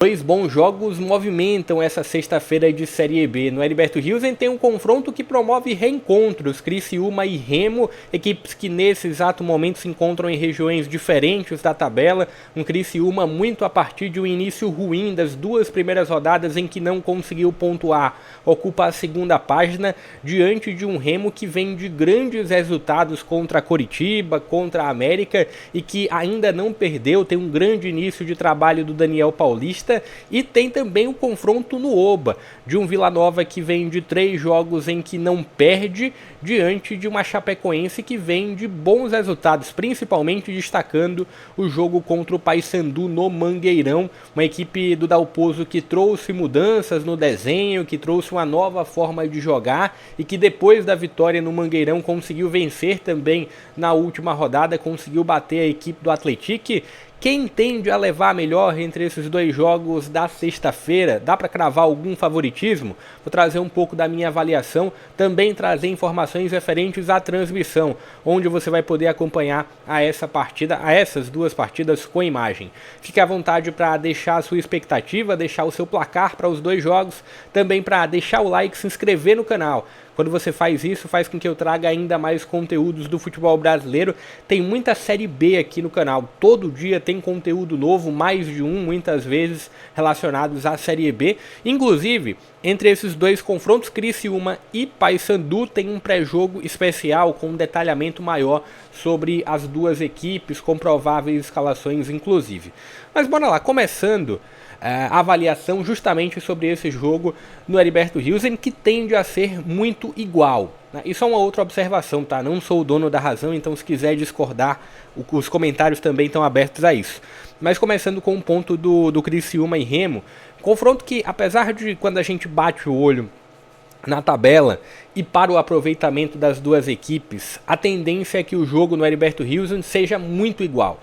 Dois bons jogos movimentam essa sexta-feira de Série B. No Heriberto Rios tem um confronto que promove reencontros. Criciúma e Remo, equipes que nesse exato momento se encontram em regiões diferentes da tabela. Um Criciúma muito a partir de um início ruim das duas primeiras rodadas em que não conseguiu pontuar. Ocupa a segunda página diante de um Remo que vem de grandes resultados contra a Coritiba, contra a América e que ainda não perdeu. Tem um grande início de trabalho do Daniel Paulista. E tem também o confronto no Oba, de um Vila Nova que vem de 3 jogos em que não perde, diante de uma Chapecoense que vem de bons resultados, principalmente destacando o jogo contra o Paysandu no Mangueirão, uma equipe do Dalpozo que trouxe mudanças no desenho, que trouxe uma nova forma de jogar e que depois da vitória no Mangueirão conseguiu vencer também na última rodada, conseguiu bater a equipe do Atlético. Quem tende a levar melhor entre esses dois jogos da sexta-feira? Dá para cravar algum favoritismo? Vou trazer um pouco da minha avaliação, também trazer informações referentes à transmissão, onde você vai poder acompanhar essas duas partidas com imagem. Fique à vontade para deixar a sua expectativa, deixar o seu placar para os dois jogos, também para deixar o like, se inscrever no canal. Quando você faz isso, faz com que eu traga ainda mais conteúdos do futebol brasileiro. Tem muita Série B aqui no canal. Todo dia tem conteúdo novo, mais de um, muitas vezes relacionados à Série B. Inclusive, entre esses dois confrontos, Criciúma e Paysandu tem um pré-jogo especial com um detalhamento maior sobre as duas equipes, com prováveis escalações inclusive. Mas bora lá, começando a avaliação justamente sobre esse jogo no Heriberto Rios, em que tende a ser muito igual. Isso é uma outra observação, tá? Não sou o dono da razão, então se quiser discordar, os comentários também estão abertos a isso. Mas começando com o ponto do Criciúma e Remo, confronto que, apesar de quando a gente bate o olho na tabela e para o aproveitamento das duas equipes, a tendência é que o jogo no Heriberto Rios seja muito igual.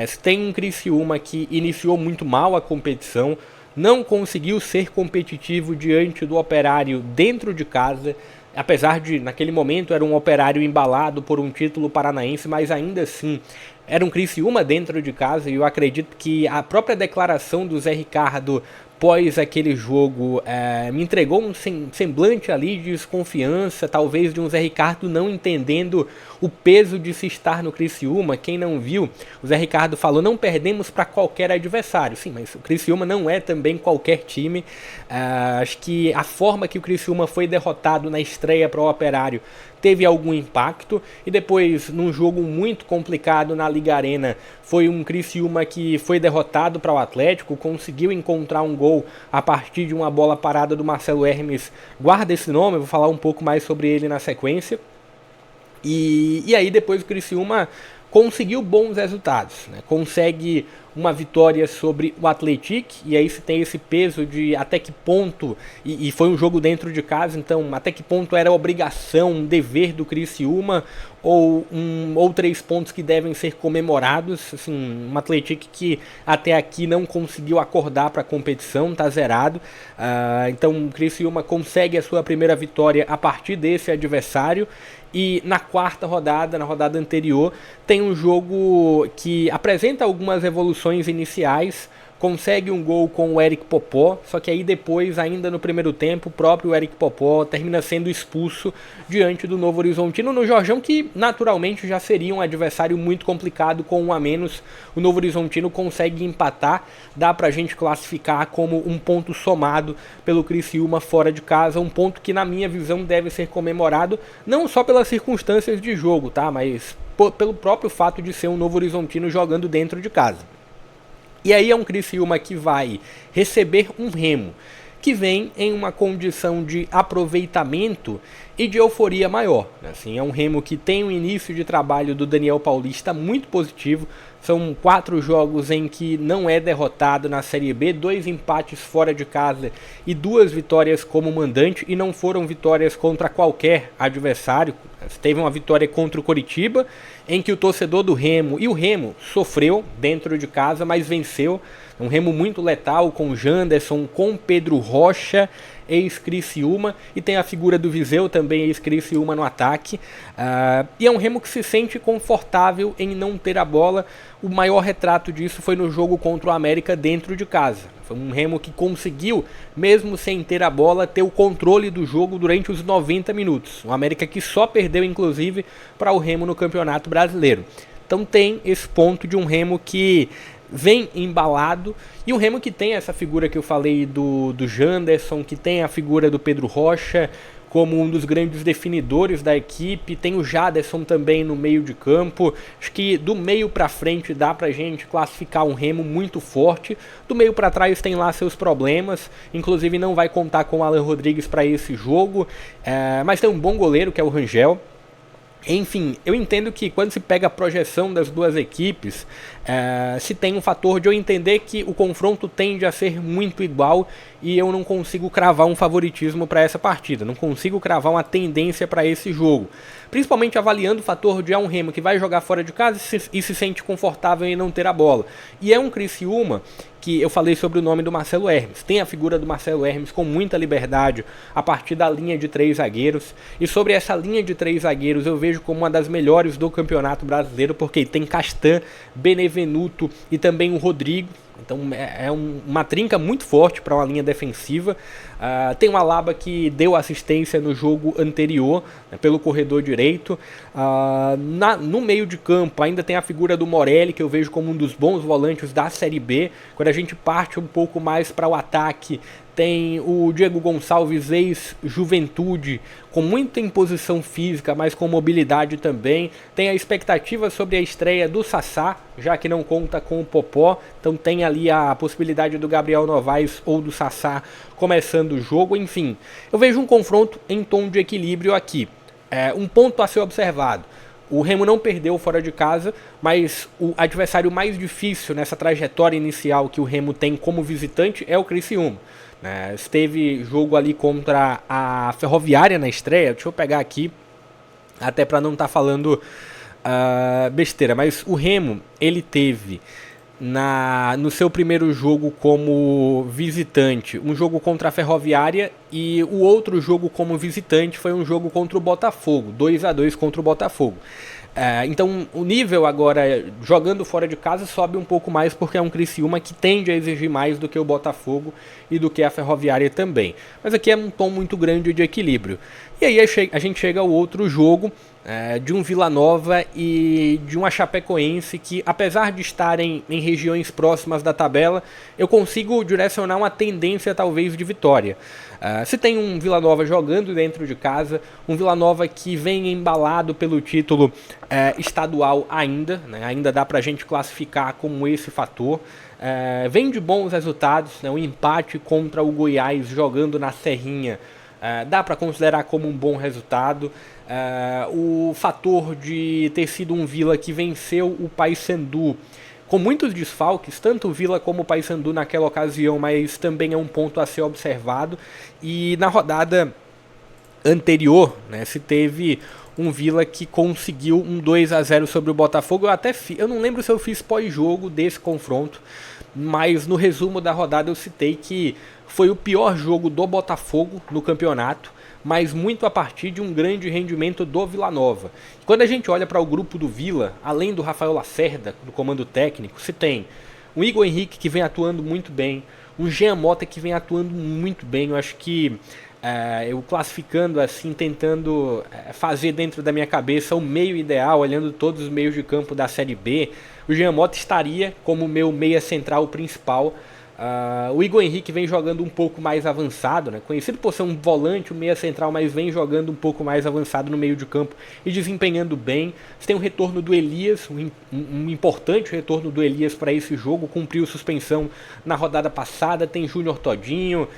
Se tem um Criciúma que iniciou muito mal a competição, não conseguiu ser competitivo diante do Operário dentro de casa, apesar de naquele momento era um Operário embalado por um título paranaense, mas ainda assim era um Criciúma dentro de casa, e eu acredito que a própria declaração do Zé Ricardo após aquele jogo me entregou um semblante ali de desconfiança, talvez de um Zé Ricardo não entendendo o peso de se estar no Criciúma. Quem não viu, o Zé Ricardo falou: não perdemos para qualquer adversário. Sim, mas o Criciúma não é também qualquer time. Acho que a forma que o Criciúma foi derrotado na estreia para o Operário teve algum impacto, e depois num jogo muito complicado na Liga Arena foi um Criciúma que foi derrotado para o Atlético, conseguiu encontrar um gol a partir de uma bola parada do Marcelo Hermes. Guarda esse nome, eu vou falar um pouco mais sobre ele na sequência. E aí depois o Criciúma conseguiu bons resultados, consegue uma vitória sobre o Atlético, e aí se tem esse peso de até que ponto, e foi um jogo dentro de casa, então até que ponto era obrigação, um dever do Criciúma, ou 3 pontos que devem ser comemorados. Assim, um Atlético que até aqui não conseguiu acordar para a competição, está zerado. Então o Criciúma consegue a sua primeira vitória a partir desse adversário. E na quarta rodada, na rodada anterior, tem um jogo que apresenta algumas evoluções iniciais, consegue um gol com o Eric Popó, só que aí depois, ainda no primeiro tempo, o próprio Eric Popó termina sendo expulso diante do Novo Horizontino no Jorjão, que naturalmente já seria um adversário muito complicado com 1 a menos. O Novo Horizontino consegue empatar, dá pra gente classificar como um ponto somado pelo Criciúma fora de casa, um ponto que na minha visão deve ser comemorado, não só pelas circunstâncias de jogo, tá? Mas pelo próprio fato de ser um Novo Horizontino jogando dentro de casa. E aí é um Criciúma que vai receber um Remo, que vem em uma condição de aproveitamento e de euforia maior. Assim, é um Remo que tem um início de trabalho do Daniel Paulista muito positivo. São 4 jogos em que não é derrotado na Série B, 2 empates fora de casa e 2 vitórias como mandante, e não foram vitórias contra qualquer adversário. Teve uma vitória contra o Coritiba, em que o torcedor do Remo, e o Remo sofreu dentro de casa, mas venceu. Um Remo muito letal, com Janderson, com Pedro Rocha, ex-Criciúma, e tem a figura do Viseu, também ex-Criciúma no ataque. E é um Remo que se sente confortável em não ter a bola. O maior retrato disso foi no jogo contra o América dentro de casa. Foi um Remo que conseguiu, mesmo sem ter a bola, ter o controle do jogo durante os 90 minutos. Um América que só perdeu, inclusive, para o Remo no Campeonato Brasileiro. Então tem esse ponto de um Remo que vem embalado, e um Remo que tem essa figura que eu falei do Janderson, que tem a figura do Pedro Rocha como um dos grandes definidores da equipe, tem o Jaderson também no meio de campo. Acho que do meio para frente dá pra gente classificar um Remo muito forte, do meio para trás tem lá seus problemas, inclusive não vai contar com o Alan Rodrigues para esse jogo, mas tem um bom goleiro que é o Rangel. Enfim, eu entendo que quando se pega a projeção das duas equipes, se tem um fator de eu entender que o confronto tende a ser muito igual e eu não consigo cravar um favoritismo para essa partida, não consigo cravar uma tendência para esse jogo. Principalmente avaliando o fator de um Remo que vai jogar fora de casa e se sente confortável em não ter a bola. E é um Criciúma que eu falei sobre o nome do Marcelo Hermes. Tem a figura do Marcelo Hermes com muita liberdade a partir da linha de 3 zagueiros. E sobre essa linha de 3 zagueiros eu vejo como uma das melhores do Campeonato Brasileiro, porque tem Castan, Benevenuto e também o Rodrigo. Então é uma trinca muito forte para uma linha defensiva. Tem o Alaba que deu assistência no jogo anterior, né, pelo corredor direito. No meio de campo ainda tem a figura do Morelli, que eu vejo como um dos bons volantes da Série B. Quando a gente parte um pouco mais para o ataque, tem o Diego Gonçalves, ex-Juventude, com muita imposição física, mas com mobilidade também. Tem a expectativa sobre a estreia do Sassá, já que não conta com o Popó. Então tem ali a possibilidade do Gabriel Novaes ou do Sassá começando o jogo. Enfim, eu vejo um confronto em tom de equilíbrio aqui. Um ponto a ser observado: o Remo não perdeu fora de casa, mas o adversário mais difícil nessa trajetória inicial que o Remo tem como visitante é o Criciúma. Teve jogo ali contra a Ferroviária na estreia. Deixa eu pegar aqui, até para não estar falando besteira, mas o Remo, ele teve no seu primeiro jogo como visitante um jogo contra a Ferroviária, e o outro jogo como visitante foi um jogo contra o Botafogo, 2-2 contra o Botafogo. Então o nível agora, jogando fora de casa, sobe um pouco mais, porque é um Criciúma que tende a exigir mais do que o Botafogo e do que a Ferroviária também. Mas aqui é um tom muito grande de equilíbrio. E aí a gente chega ao outro jogo, de um Vila Nova e de uma Chapecoense que, apesar de estarem em regiões próximas da tabela, eu consigo direcionar uma tendência talvez de vitória. Se tem um Vila Nova jogando dentro de casa, um Vila Nova que vem embalado pelo título estadual ainda, né? Ainda dá pra gente classificar como esse fator. Vem de bons resultados, né? Um empate contra o Goiás jogando na Serrinha, dá para considerar como um bom resultado. O fator de ter sido um Vila que venceu o Paysandu com muitos desfalques, tanto o Vila como o Paysandu naquela ocasião, mas também é um ponto a ser observado. E na rodada anterior, né, se teve um Vila que conseguiu um 2-0 sobre o Botafogo. Eu não lembro se eu fiz pós-jogo desse confronto, mas no resumo da rodada eu citei que foi o pior jogo do Botafogo no campeonato, mas muito a partir de um grande rendimento do Vila Nova. Quando a gente olha para o grupo do Vila, além do Rafael Lacerda, do comando técnico, se tem o Igor Henrique, que vem atuando muito bem, o Jean Mota, que vem atuando muito bem. Eu acho que eu classificando assim, tentando fazer dentro da minha cabeça o meio ideal, olhando todos os meios de campo da Série B, o Jean Mota estaria como meu meia central principal. O Igor Henrique vem jogando um pouco mais avançado, né? Conhecido por ser um volante, um meia central, mas vem jogando um pouco mais avançado no meio de campo e desempenhando bem. Você tem o retorno do Elias, um importante retorno do Elias para esse jogo, cumpriu suspensão na rodada passada. Tem Júnior Todinho,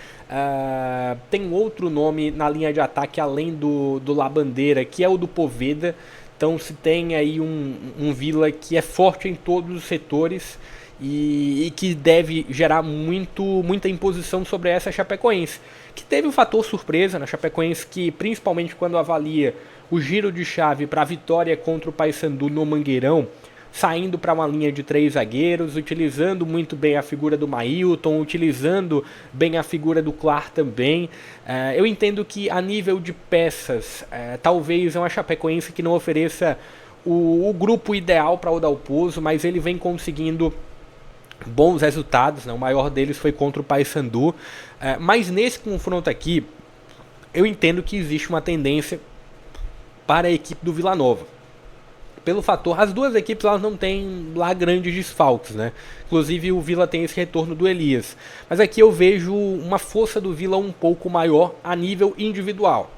tem outro nome na linha de ataque além do Labandeira, que é o do Poveda. Então se tem aí um Vila que é forte em todos os setores e que deve gerar muita imposição sobre essa Chapecoense, que teve um fator surpresa na Chapecoense, que principalmente quando avalia o giro de chave para a vitória contra o Paysandu no Mangueirão, saindo para uma linha de 3 zagueiros, utilizando muito bem a figura do Mailton, utilizando bem a figura do Clar também. Eu entendo que a nível de peças, talvez é uma Chapecoense que não ofereça o grupo ideal para o Dalpozo, mas ele vem conseguindo bons resultados, né? O maior deles foi contra o Paysandu, mas nesse confronto aqui, eu entendo que existe uma tendência para a equipe do Vila Nova. Pelo fator, as duas equipes elas não têm lá grandes desfalques, né? Inclusive o Vila tem esse retorno do Elias. Mas aqui eu vejo uma força do Vila um pouco maior a nível individual.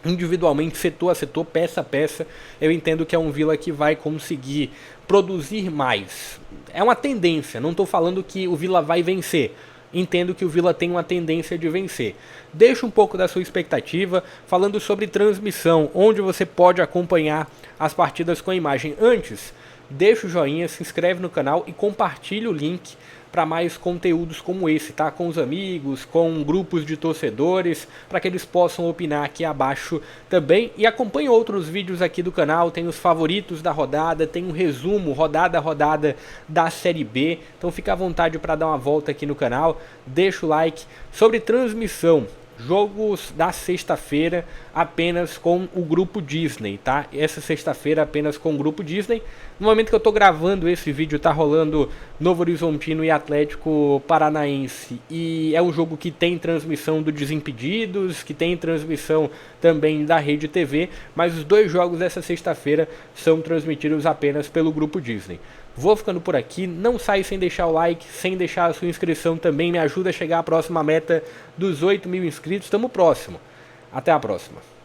Individualmente, setor a setor, peça a peça, eu entendo que é um Vila que vai conseguir produzir mais. É uma tendência, não estou falando que o Vila vai vencer. Entendo que o Vila tem uma tendência de vencer. Deixa um pouco da sua expectativa, falando sobre transmissão, onde você pode acompanhar as partidas com a imagem. Antes, deixa o joinha, se inscreve no canal e compartilha o link para mais conteúdos como esse, tá? Com os amigos, com grupos de torcedores, para que eles possam opinar aqui abaixo também. E acompanhe outros vídeos aqui do canal, tem os favoritos da rodada, tem um resumo rodada a rodada da Série B. Então fica à vontade para dar uma volta aqui no canal, deixa o like. Sobre transmissão, jogos da sexta-feira apenas com o grupo Disney, tá? Essa sexta-feira apenas com o grupo Disney. No momento que eu tô gravando esse vídeo, tá rolando Novo Horizontino e Atlético Paranaense. E é um jogo que tem transmissão do Desimpedidos, que tem transmissão também da Rede TV. Mas os dois jogos dessa sexta-feira são transmitidos apenas pelo grupo Disney. Vou ficando por aqui, não sai sem deixar o like, sem deixar a sua inscrição também, me ajuda a chegar à próxima meta dos 8.000 inscritos, estamos próximo. Até a próxima.